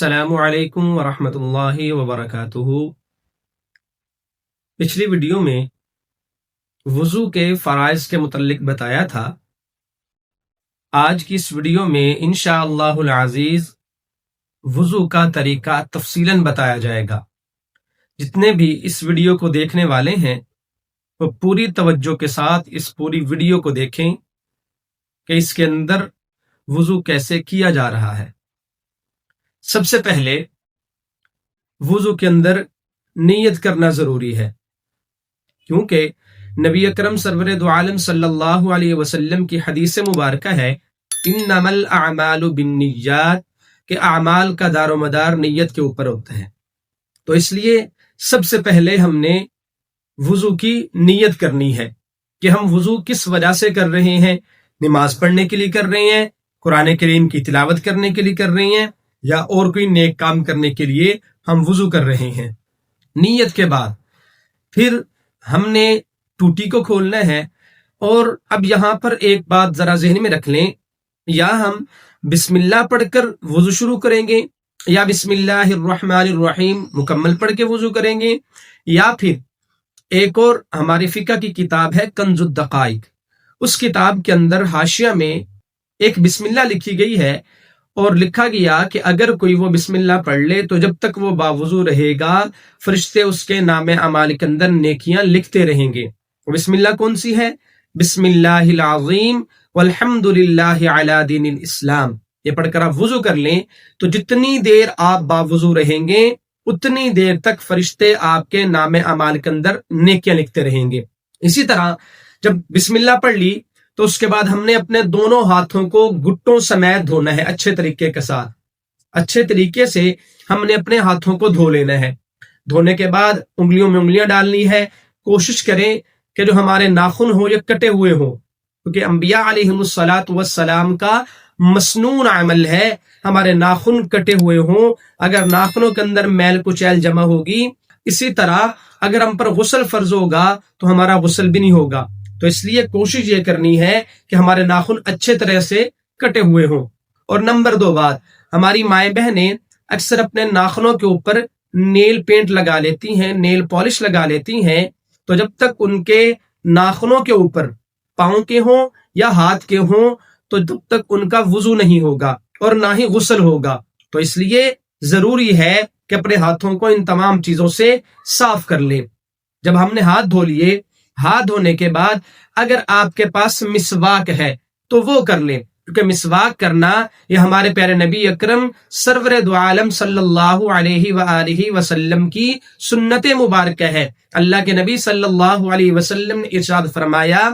السلام علیکم ورحمۃ اللہ وبرکاتہ۔ پچھلی ویڈیو میں وضو کے فرائض کے متعلق بتایا تھا۔ آج کی اس ویڈیو میں انشاءاللہ العزیز وضو کا طریقہ تفصیلاً بتایا جائے گا۔ جتنے بھی اس ویڈیو کو دیکھنے والے ہیں وہ پوری توجہ کے ساتھ اس پوری ویڈیو کو دیکھیں کہ اس کے اندر وضو کیسے کیا جا رہا ہے۔ سب سے پہلے وضو کے اندر نیت کرنا ضروری ہے، کیونکہ نبی اکرم سرور دو عالم صلی اللہ علیہ وسلم کی حدیث مبارکہ ہے انما الاعمال بالنیات، کہ اعمال کا دار و مدار نیت کے اوپر ہوتا ہے۔ تو اس لیے سب سے پہلے ہم نے وضو کی نیت کرنی ہے کہ ہم وضو کس وجہ سے کر رہے ہیں۔ نماز پڑھنے کے لیے کر رہے ہیں، قرآن کریم کی تلاوت کرنے کے لیے کر رہے ہیں، یا اور کوئی نیک کام کرنے کے لیے ہم وضو کر رہے ہیں۔ نیت کے بعد پھر ہم نے ٹوٹی کو کھولنا ہے، اور اب یہاں پر ایک بات ذرا ذہن میں رکھ لیں، یا ہم بسم اللہ پڑھ کر وضو شروع کریں گے، یا بسم اللہ الرحمن الرحیم مکمل پڑھ کے وضو کریں گے، یا پھر ایک اور ہماری فقہ کی کتاب ہے کنز الدقائق، اس کتاب کے اندر حاشیہ میں ایک بسم اللہ لکھی گئی ہے، اور لکھا گیا کہ اگر کوئی وہ بسم اللہ پڑھ لے تو جب تک وہ باوضو رہے گا فرشتے اس کے نام اعمال کے اندر نیکیاں لکھتے رہیں گے۔ بسم اللہ کون سی ہے؟ بسم اللہ العظیم والحمد للہ علی دین الاسلام، یہ پڑھ کر آپ وضو کر لیں تو جتنی دیر آپ باوضو رہیں گے اتنی دیر تک فرشتے آپ کے نام اعمال کے اندر نیکیاں لکھتے رہیں گے۔ اسی طرح جب بسم اللہ پڑھ لی تو اس کے بعد ہم نے اپنے دونوں ہاتھوں کو گھٹوں سمیت دھونا ہے، اچھے طریقے کے ساتھ، اچھے طریقے سے ہم نے اپنے ہاتھوں کو دھو لینا ہے۔ دھونے کے بعد انگلیوں میں انگلیاں ڈالنی ہے، کوشش کریں کہ جو ہمارے ناخن ہو یا کٹے ہوئے ہوں، کیونکہ انبیاء علیہم الصلاۃ والسلام کا مسنون عمل ہے ہمارے ناخن کٹے ہوئے ہوں۔ اگر ناخنوں کے اندر میل کچیل جمع ہوگی، اسی طرح اگر ہم پر غسل فرض ہوگا تو ہمارا غسل بھی نہیں ہوگا۔ تو اس لیے کوشش یہ کرنی ہے کہ ہمارے ناخن اچھے طرح سے کٹے ہوئے ہوں۔ اور نمبر 2 بات، ہماری مائیں بہنیں اکثر اپنے ناخنوں کے اوپر نیل پینٹ لگا لیتی ہیں، نیل پالش لگا لیتی ہیں، تو جب تک ان کے ناخنوں کے اوپر پاؤں کے ہوں یا ہاتھ کے ہوں تو جب تک ان کا وضو نہیں ہوگا اور نہ ہی غسل ہوگا۔ تو اس لیے ضروری ہے کہ اپنے ہاتھوں کو ان تمام چیزوں سے صاف کر لیں۔ جب ہم نے ہاتھ دھو لیے، ہاتھ دھونے کے بعد اگر آپ کے پاس مسواک ہے تو وہ کر لیں، کیونکہ مسواک کرنا یہ ہمارے پیارے نبی اکرم سرور دو عالم صلی اللہ علیہ وآلہ وسلم کی سنت مبارکہ ہے۔ اللہ کے نبی صلی اللہ علیہ وسلم نے ارشاد فرمایا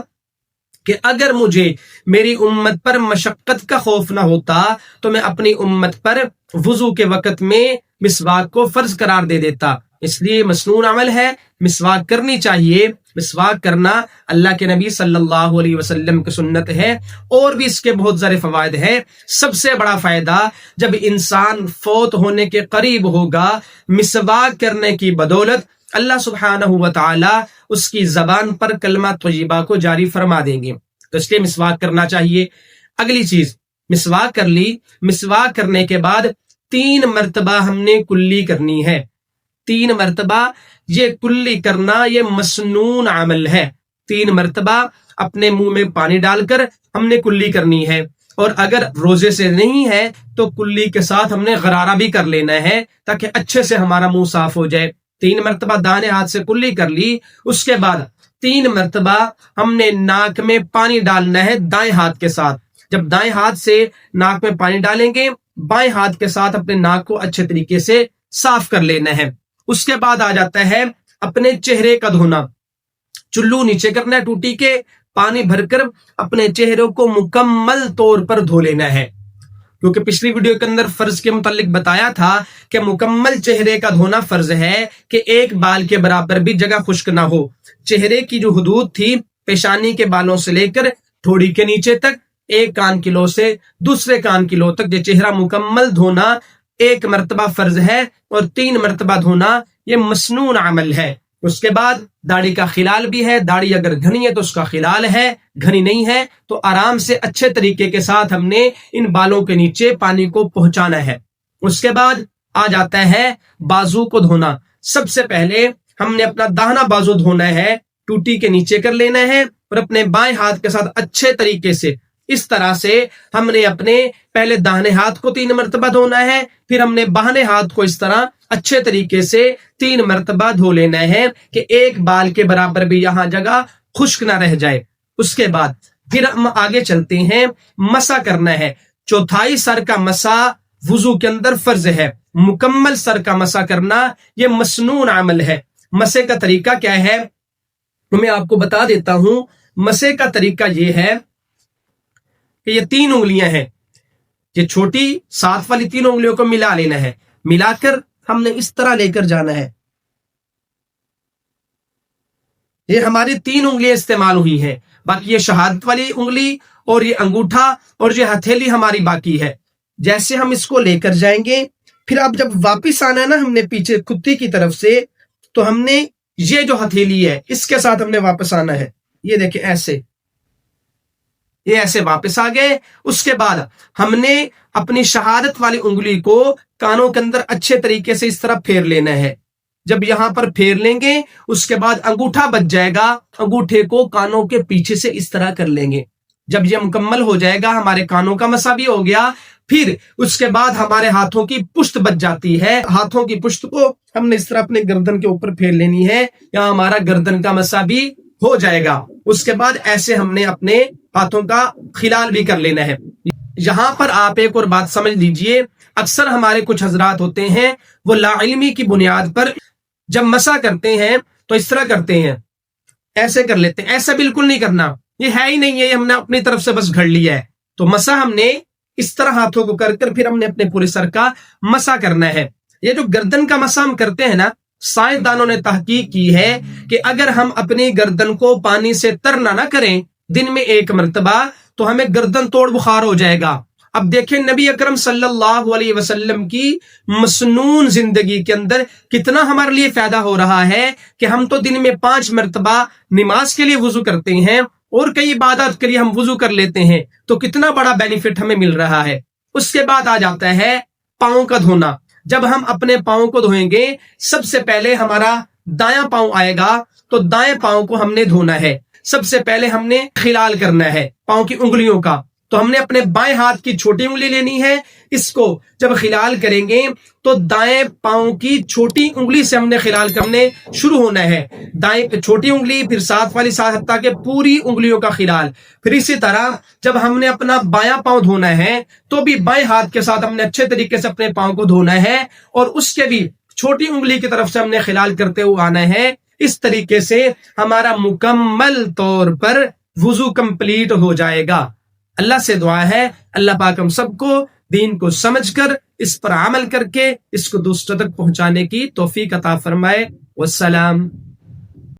کہ اگر مجھے میری امت پر مشقت کا خوف نہ ہوتا تو میں اپنی امت پر وضو کے وقت میں مسواک کو فرض قرار دے دیتا۔ اس لیے مسنون عمل ہے، مسواک کرنی چاہیے۔ مسواک کرنا اللہ کے نبی صلی اللہ علیہ وسلم کی سنت ہے، اور بھی اس کے بہت سارے فوائد ہیں۔ سب سے بڑا فائدہ، جب انسان فوت ہونے کے قریب ہوگا، مسواک کرنے کی بدولت اللہ سبحانہ و تعالی اس کی زبان پر کلمہ طیبہ کو جاری فرما دیں گے، تو اس لیے مسواک کرنا چاہیے۔ اگلی چیز، مسواک کر لی، مسواک کرنے کے بعد 3 مرتبہ ہم نے کلی کرنی ہے۔ 3 مرتبہ یہ کلی کرنا یہ مسنون عمل ہے۔ 3 مرتبہ اپنے منہ میں پانی ڈال کر ہم نے کلی کرنی ہے، اور اگر روزے سے نہیں ہے تو کلی کے ساتھ ہم نے غرارہ بھی کر لینا ہے تاکہ اچھے سے ہمارا منہ صاف ہو جائے۔ 3 مرتبہ دائیں ہاتھ سے کلی کر لی، اس کے بعد 3 مرتبہ ہم نے ناک میں پانی ڈالنا ہے دائیں ہاتھ کے ساتھ۔ جب دائیں ہاتھ سے ناک میں پانی ڈالیں گے، بائیں ہاتھ کے ساتھ اپنے ناک کو اچھے طریقے سے صاف کر لینا ہے۔ اس کے بعد آ جاتا ہے اپنے چہرے کا دھونا۔ چلو نیچے کرنا ہے ٹوٹی کے، پانی بھر کر اپنے چہرے کو مکمل طور پر دھو لینا ہے، کیونکہ پچھلی ویڈیو کے اندر فرض کے متعلق بتایا تھا کہ مکمل چہرے کا دھونا فرض ہے کہ ایک بال کے برابر بھی جگہ خشک نہ ہو۔ چہرے کی جو حدود تھی پیشانی کے بالوں سے لے کر تھوڑی کے نیچے تک، ایک کان کی لو سے دوسرے کان کی لو تک یہ چہرہ مکمل دھونا 1 مرتبہ فرض ہے، اور 3 مرتبہ دھونا یہ مسنون عمل ہے۔ اس کے بعد داڑھی کا خلال بھی ہے، داڑھی اگر گھنی ہے تو اس کا خلال ہے، گھنی نہیں ہے تو آرام سے اچھے طریقے کے ساتھ ہم نے ان بالوں کے نیچے پانی کو پہنچانا ہے۔ اس کے بعد آ جاتا ہے بازو کو دھونا۔ سب سے پہلے ہم نے اپنا داہنا بازو دھونا ہے، ٹوٹی کے نیچے کر لینا ہے اور اپنے بائیں ہاتھ کے ساتھ اچھے طریقے سے اس طرح سے ہم نے اپنے پہلے داہنے ہاتھ کو 3 مرتبہ دھونا ہے، پھر ہم نے بائیں ہاتھ کو اس طرح اچھے طریقے سے 3 مرتبہ دھو لینا ہے کہ ایک بال کے برابر بھی یہاں جگہ خشک نہ رہ جائے۔ اس کے بعد پھر ہم آگے چلتے ہیں، مسح کرنا ہے۔ چوتھائی سر کا مسح وضو کے اندر فرض ہے۔ مکمل سر کا مسح کرنا یہ مسنون عمل ہے۔ مسح کا طریقہ کیا ہے میں آپ کو بتا دیتا ہوں۔ مسح کا طریقہ یہ ہے کہ یہ 3 انگلیاں ہیں، یہ چھوٹی ساتھ والی 3 انگلیوں کو ملا لینا ہے، ملا کر ہم نے اس طرح لے کر جانا ہے۔ یہ ہماری 3 انگلیاں استعمال ہوئی ہیں، باقی یہ شہادت والی انگلی اور یہ انگوٹھا اور یہ ہتھیلی ہماری باقی ہے۔ جیسے ہم اس کو لے کر جائیں گے، پھر اب جب واپس آنا ہے نا ہم نے پیچھے کتی کی طرف سے، تو ہم نے یہ جو ہتھیلی ہے اس کے ساتھ ہم نے واپس آنا ہے۔ یہ دیکھیں ایسے، یہ ایسے واپس آ گئے۔ اس کے بعد ہم نے اپنی شہادت والی انگلی کو کانوں کے اندر اچھے طریقے سے اس طرح پھیر لینا ہے۔ جب یہاں پر پھیر لیں گے اس کے بعد انگوٹھا بچ جائے گا، انگوٹھے کو کانوں کے پیچھے سے اس طرح کر لیں گے۔ جب یہ مکمل ہو جائے گا، ہمارے کانوں کا مسح بھی ہو گیا، پھر اس کے بعد ہمارے ہاتھوں کی پشت بچ جاتی ہے۔ ہاتھوں کی پشت کو ہم نے اس طرح اپنے گردن کے اوپر پھیر لینی ہے، یہاں ہمارا گردن کا مسح بھی ہو جائے گا۔ اس کے بعد ایسے ہم نے اپنے ہاتھوں کا خلال بھی کر لینا ہے۔ یہاں پر آپ ایک اور بات سمجھ لیجئے، اکثر ہمارے کچھ حضرات ہوتے ہیں وہ لا علمی کی بنیاد پر جب مسح کرتے ہیں تو اس طرح کرتے ہیں، ایسے کر لیتے ہیں۔ ایسا بالکل نہیں کرنا، یہ ہے ہی نہیں ہے، یہ ہم نے اپنی طرف سے بس گھڑ لیا ہے۔ تو مسح ہم نے اس طرح ہاتھوں کو کر کر پھر ہم نے اپنے پورے سر کا مسح کرنا ہے۔ یہ جو گردن کا مسح ہم کرتے ہیں نا، سائنسدانوں نے تحقیق کی ہے کہ اگر ہم اپنی گردن کو پانی سے ترنا نہ کریں دن میں 1 مرتبہ تو ہمیں گردن توڑ بخار ہو جائے گا۔ اب دیکھیں نبی اکرم صلی اللہ علیہ وسلم کی مسنون زندگی کے اندر کتنا ہمارے لیے فائدہ ہو رہا ہے کہ ہم تو دن میں 5 مرتبہ نماز کے لیے وضو کرتے ہیں اور کئی عبادات کے لیے ہم وضو کر لیتے ہیں، تو کتنا بڑا بینیفٹ ہمیں مل رہا ہے۔ اس کے بعد آ جاتا ہے پاؤں کا دھونا۔ جب ہم اپنے پاؤں کو دھوئیں گے، سب سے پہلے ہمارا دایاں پاؤں آئے گا، تو دائیں پاؤں کو ہم نے دھونا ہے۔ سب سے پہلے ہم نے خلال کرنا ہے پاؤں کی انگلیوں کا، تو ہم نے اپنے بائیں ہاتھ کی چھوٹی انگلی لینی ہے، اس کو جب خلال کریں گے تو دائیں پاؤں کی چھوٹی انگلی سے ہم نے خلال کرنے شروع ہونا ہے۔ دائیں چھوٹی انگلی، پھر ساتھ والی ساتھ، حتیٰ کہ پوری انگلیوں کا خلال۔ پھر اسی طرح جب ہم نے اپنا بایاں پاؤں دھونا ہے تو بھی بائیں ہاتھ کے ساتھ ہم نے اچھے طریقے سے اپنے پاؤں کو دھونا ہے اور اس کے بھی چھوٹی انگلی کی طرف سے ہم نے خلال کرتے ہوئے آنا ہے۔ اس طریقے سے ہمارا مکمل طور پر وضو کمپلیٹ ہو جائے گا۔ اللہ سے دعا ہے اللہ پاک ہم سب کو دین کو سمجھ کر اس پر عمل کر کے اس کو دوسروں تک پہنچانے کی توفیق عطا فرمائے۔ والسلام۔